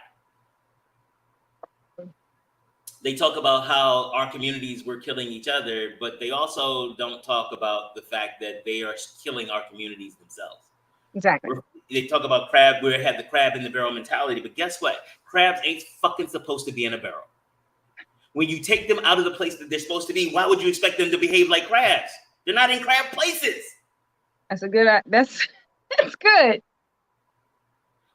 They talk about how our communities were killing each other, but they also don't talk about the fact that they are killing our communities themselves. Exactly. They talk about crab, we have the crab in the barrel mentality, but guess what? Crabs ain't fucking supposed to be in a barrel. When you take them out of the place that they're supposed to be, why would you expect them to behave like crabs? They're not in crab places. That's a good. That's good.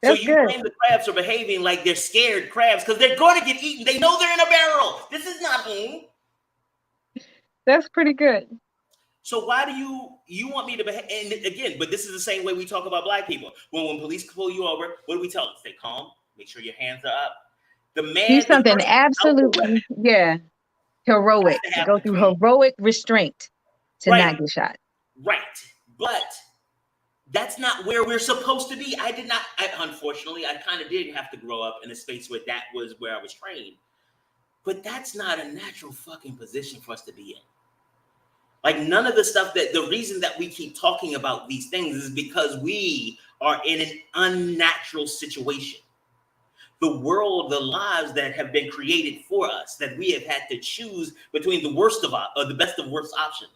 So you blame the crabs for behaving like they're scared crabs because they're going to get eaten. They know they're in a barrel. This is not home. That's pretty good. So why do you want me to behave? And again, but this is the same way we talk about black people. When police pull you over, what do we tell them? Stay calm. Make sure your hands are up. The man do something absolutely heroic. To go through heroic restraint to not get shot. Right, but that's not where we're supposed to be. Unfortunately, I kind of did have to grow up in a space where that was where I was trained. But that's not a natural fucking position for us to be in. Like, none of the stuff the reason that we keep talking about these things is because we are in an unnatural situation. The world, the lives that have been created for us, that we have had to choose between the worst of or the best of worst options,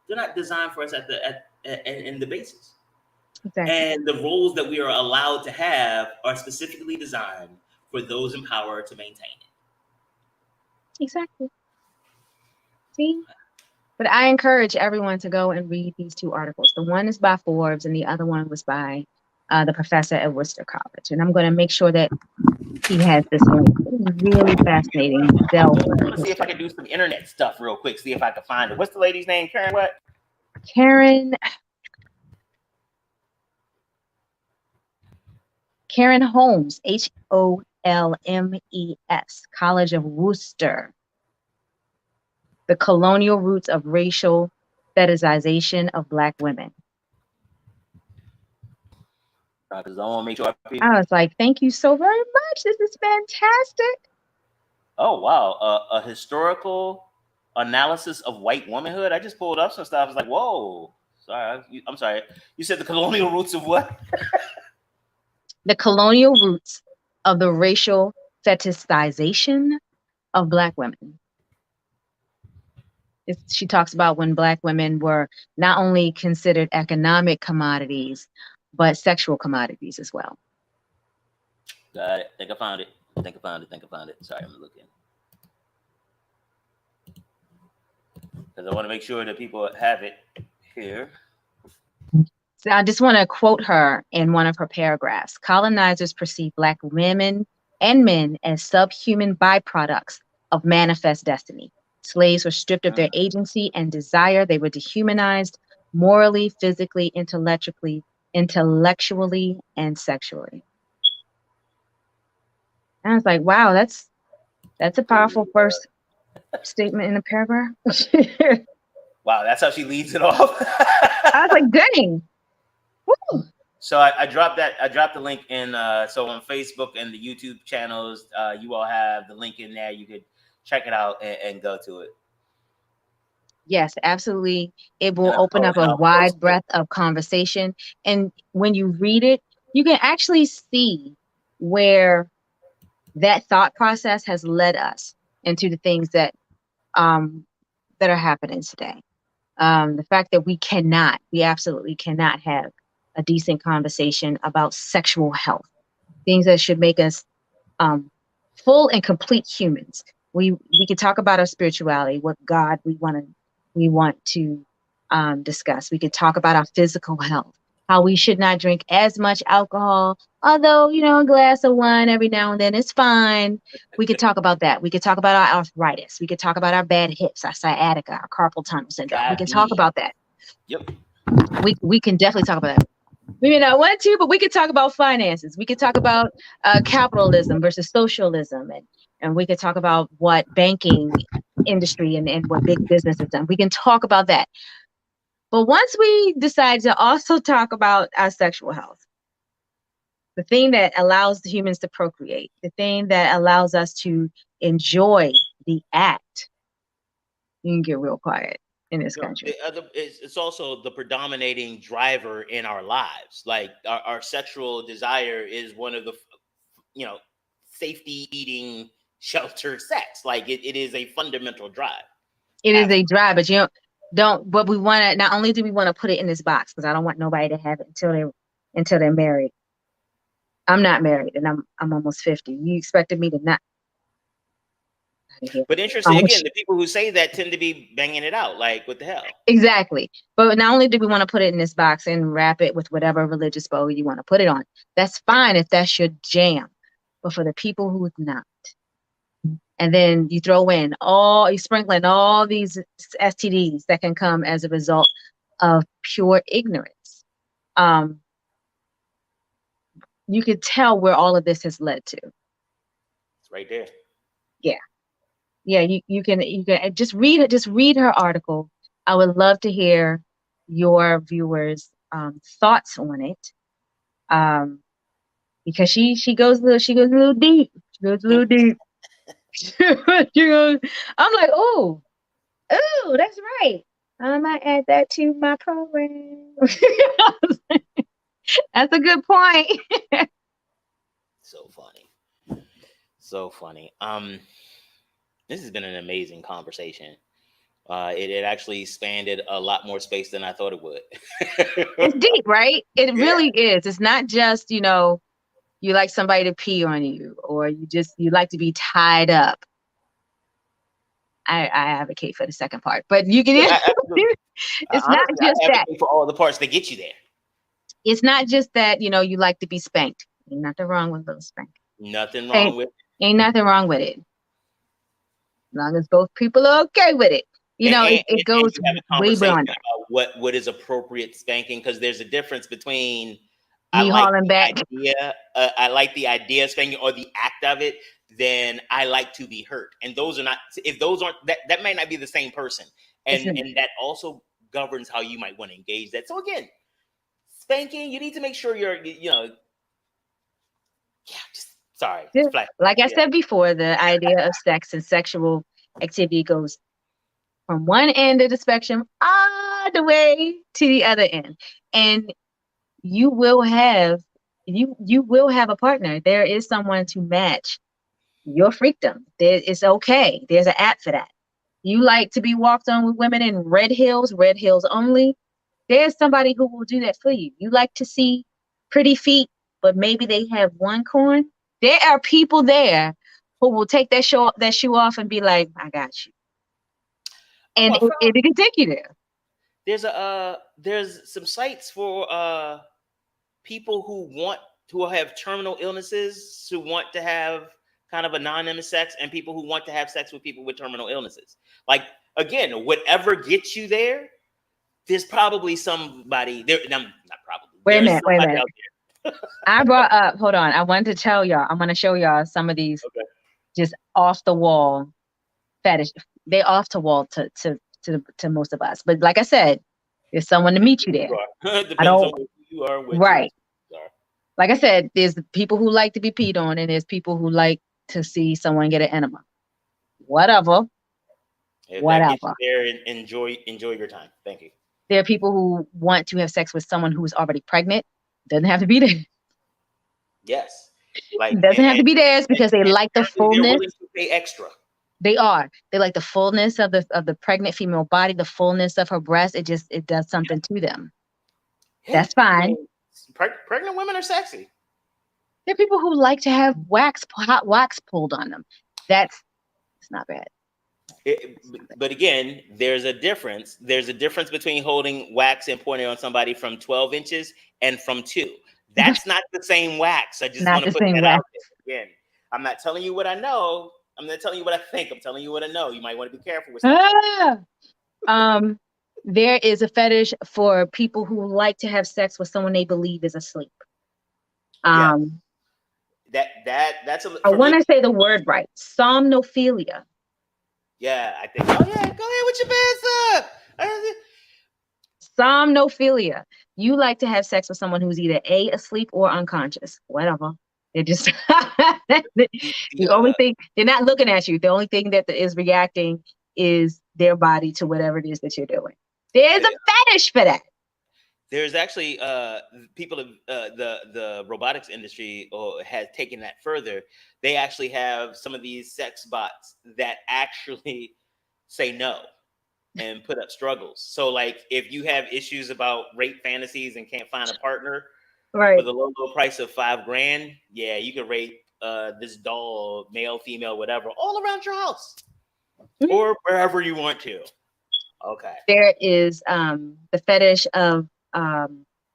they're not designed for us in the basis. Exactly. And the roles that we are allowed to have are specifically designed for those in power to maintain it. Exactly. See? But I encourage everyone to go and read these 2 articles. The one is by Forbes and the other one was by the professor at Worcester College. And I'm going to make sure that he has this link. It's really fascinating. Delve. Let's see if I can do some internet stuff real quick. See if I can find it. What's the lady's name? Karen what? Karen Holmes, Holmes, College of Worcester. The colonial roots of racial fetishization of Black women. Because I want to make sure I was like, thank you so very much. This is fantastic. Oh, wow. A historical analysis of white womanhood. I just pulled up some stuff. I was like, whoa. I'm sorry. You said the colonial roots of what? The colonial roots of the racial fetishization of Black women. She talks about when Black women were not only considered economic commodities, but sexual commodities as well. Got it. Think I found it. Sorry, I'm looking. Because I want to make sure that people have it here. So I just want to quote her in one of her paragraphs. Colonizers perceived Black women and men as subhuman byproducts of manifest destiny. Slaves were stripped of their agency and desire. They were dehumanized morally, physically, intellectually, and sexually. And I was like, wow, that's a powerful first statement in a paragraph. Wow, that's how she leads it off. I was like, dang. Woo. So I dropped that. I dropped the link in. So on Facebook and the YouTube channels, you all have the link in there. You could check it out and go to it. Yes, absolutely. It will open up a wide breadth of conversation. And when you read it, you can actually see where that thought process has led us into the things that that are happening today. The fact that we absolutely cannot have a decent conversation about sexual health, things that should make us full and complete humans. We could talk about our spirituality, what God we want to discuss. We could talk about our physical health, how we should not drink as much alcohol, although a glass of wine every now and then is fine. We could talk about that. We could talk about our arthritis. We could talk about our bad hips, our sciatica, our carpal tunnel syndrome. We can talk about that. Yep. We can definitely talk about that. We may not want to, but we could talk about finances. We could talk about capitalism versus socialism, and we could talk about what banking industry and what big business has done. We can talk about that. But once we decide to also talk about our sexual health, the thing that allows the humans to procreate, the thing that allows us to enjoy the act, you can get real quiet in this country. It's also the predominating driver in our lives. Like our sexual desire is one of the, safety, eating, shelter, sex. Like it is a fundamental drive. It is a drive, but but we want to, not only do we want to put it in this box, because I don't want nobody to have it until they're married. I'm not married and I'm almost 50. You expected me to not. But interesting, again, the people who say that tend to be banging it out. Like, what the hell? Exactly. But not only do we want to put it in this box and wrap it with whatever religious bow you want to put it on, that's fine if that's your jam. But for the people who not, and then you sprinkle in all these STDs that can come as a result of pure ignorance. You could tell where all of this has led to. It's right there. Yeah. Yeah, you can just read her article. I would love to hear your viewers' thoughts on it. Because she goes a little deep. She goes a little deep. I'm like, oh, that's right. I might add that to my program. That's a good point. So funny. So funny. This has been an amazing conversation. It actually expanded a lot more space than I thought it would. It's deep, right? It really is. It's not just, you like somebody to pee on you, or you like to be tied up. I advocate for the second part, but you can. It's not just that. For all the parts that get you there. It's not just that, you like to be spanked. Ain't nothing wrong with those spanking. Nothing wrong with it. Ain't nothing wrong with it. As long as both people are okay with it. It goes way beyond that. What is appropriate spanking, because there's a difference between I like the idea of spanking or the act of it, then I like to be hurt. And those are not, if those aren't, that might not be the same person. And that also governs how you might want to engage that. So again, spanking, you need to make sure like I said before, the idea of sex and sexual activity goes from one end of the spectrum all the way to the other end. And you will have a partner. There is someone to match your freakdom. It's okay. There's an app for that. You like to be walked on with women in red heels only. There's somebody who will do that for you. You like to see pretty feet, but maybe they have one corn. There are people there who will take that shoe off and be like, I got you. And it can take you there. There's some sites for people who want who have terminal illnesses who want to have kind of anonymous sex, and people who want to have sex with people with terminal illnesses. Like, again, whatever gets you there, there's probably somebody there. No, not probably. Wait a There's minute. Wait a somebody minute. out there. I brought up. Hold on. I wanted to tell y'all. I'm going to show y'all some of these just off the wall fetish. They off the wall to most of us. But like I said, there's someone to meet you there. Depends on who you are. Right. Like I said, there's people who like to be peed on, and there's people who like to see someone get an enema. Whatever. If Whatever. That gets you there, and enjoy your time. Thank you. There are people who want to have sex with someone who is already pregnant. Doesn't have to be there. Yes. Like, doesn't have to be theirs because they like the fullness. They're willing to pay extra. They are. They like the fullness of the pregnant female body, the fullness of her breast. It does something to them. That's fine. Pregnant women are sexy. There are people who like to have hot wax pulled on them. It's not bad. But again, there's a difference. There's a difference between holding wax and pointing on somebody from 12 inches and from 2. That's not the same wax. I just want to put that out there. Again, I'm not telling you what I know. I'm not telling you what I think. I'm telling you what I know. You might want to be careful with stuff. There is a fetish for people who like to have sex with someone they believe is asleep. That's a. I want to say the word right. Somnophilia. Yeah, I think. Oh yeah, go ahead with your best up. Somnophilia. You like to have sex with someone who's either A, asleep or unconscious. Whatever. They're just the only thing, they're not looking at you. The only thing that is reacting is their body to whatever it is that you're doing. There's a fetish for that. There's actually people of the robotics industry has taken that further. They actually have some of these sex bots that actually say no and put up struggles. So like if you have issues about rape fantasies and can't find a partner for the low price of $5,000, yeah, you can rape this doll, male, female, whatever, all around your house or wherever you want to. Okay. There is the fetish of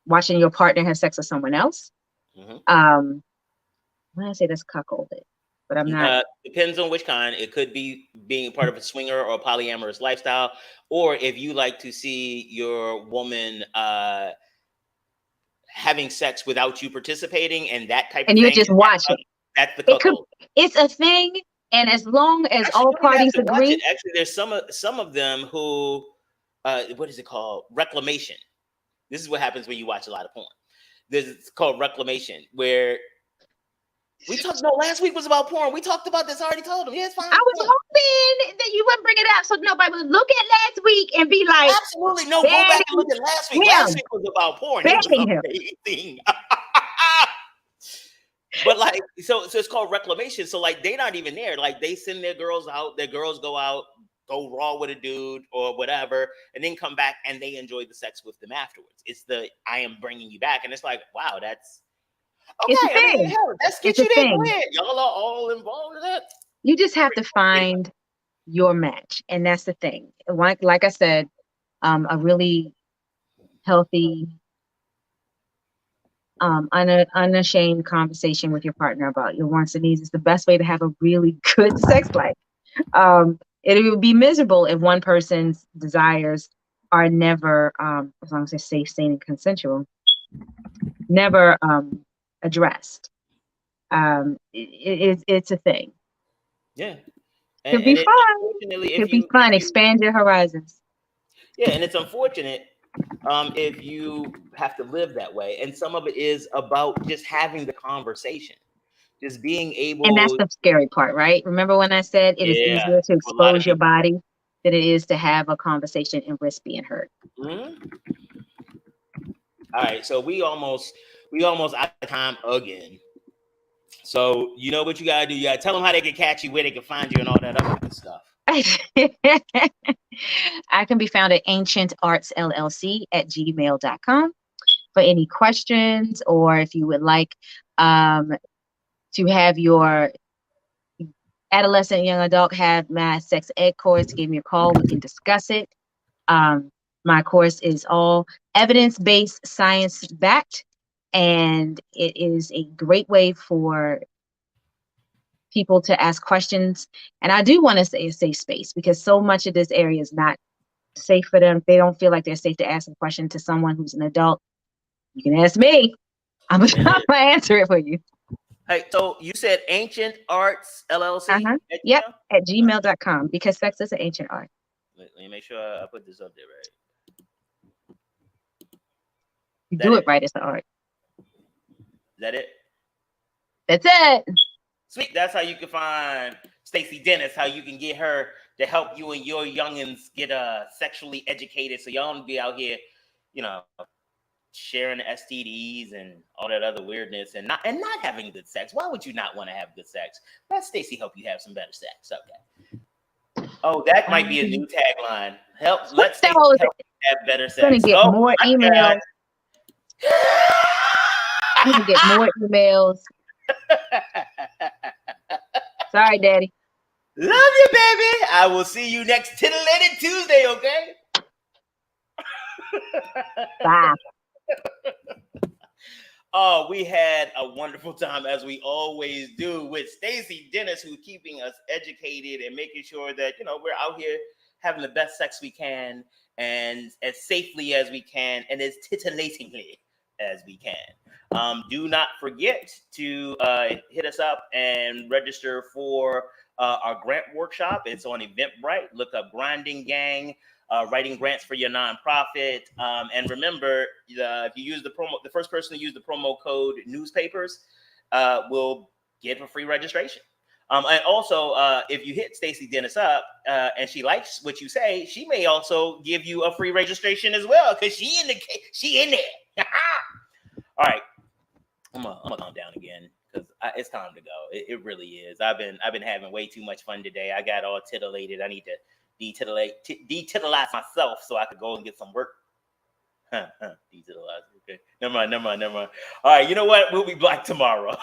watching your partner have sex with someone else. When I say that's cuckolded, but I'm not. Depends on which kind. It could be being part of a swinger or a polyamorous lifestyle, or if you like to see your woman having sex without you participating and that type of thing. And you're just watching. That's the cuckold. It's a thing, and as long as all parties agree. Actually, there's some of them who, what is it called? Reclamation. This is what happens when you watch a lot of porn. It's called reclamation, where we talked. No, last week was about porn. We talked about this. I already told them. Yeah, it's fine. I was hoping that you wouldn't bring it up so nobody would look at last week and be like, absolutely no. Go back and look at last week. Last week was about porn. It was amazing. But like, so it's called reclamation. So like, they're not even there. Like, they send their girls out. Their girls go out, go raw with a dude or whatever, and then come back and they enjoy the sex with them afterwards. It's the I am bringing you back, and it's like, wow, that's okay. It's a thing. Let's get you there. Go ahead. Y'all are all involved in that. You just have to find your match, and that's the thing. Like I said, a really healthy, unashamed conversation with your partner about your wants and needs is the best way to have a really good sex life. It would be miserable if one person's desires are never, as long as they're safe, sane, and consensual, never addressed. It's a thing. Yeah. It could be fun. It could be fun. Expand your horizons. Yeah, and it's unfortunate if you have to live that way. And some of it is about just having the conversation. Just being able. And that's the scary part, right? Remember when I said it is easier to expose your body than it is to have a conversation and risk being hurt. Mm-hmm. All right, so we almost out of time again. So you know what you gotta do? You gotta tell them how they can catch you, where they can find you, and all that other good stuff. I can be found at ancientartsllc@gmail.com for any questions, or if you would like to have your adolescent young adult have my sex ed course, give me a call. We can discuss it. My course is all evidence-based, science-backed, And it is a great way for people to ask questions. And I do want to say a safe space, because so much of this area is not safe for them. They don't feel like they're safe to ask a question to someone who's an adult. You can ask me. I'm gonna answer it for you. Hey, so you said Ancient Arts LLC? Yep, at gmail.com, because sex is an ancient art. Let me make sure I put this up there right. You do it right, it's an art. Is that it? That's it. Sweet. That's how you can find Stacey Dennis, how you can get her to help you and your youngins get sexually educated, so y'all don't be out here, you know, sharing STDs and all that other weirdness and not having good sex. Why would you not want to have good sex? Let Stacey help you have some better sex. Okay. Oh, that might be a new tagline. Let Stacey help you have better sex. Gonna get more emails. I'm gonna get more emails. Sorry, Daddy. Love you, baby. I will see you next Titillating Tuesday, okay? Bye. Oh, we had a wonderful time, as we always do, with Stacey Dennis, who's keeping us educated and making sure that, you know, we're out here having the best sex we can and as safely as we can and as titillatingly as we can. Do not forget to hit us up and register for our grant workshop. It's on Eventbrite. Look up Grinding Gang, writing grants for your nonprofit. And remember, if you use the first person to use the promo code newspapers will get a free registration. And also, if you hit Stacey Dennis up and she likes what you say, she may also give you a free registration as well, because she in there. All right, I'm gonna calm down again, because it's time to go. It really is. I've been having way too much fun today. I got all titillated. I need to detitilize myself so I could go and get some work. Detitilize. Okay. Never mind. All right. You know what? We'll be black tomorrow.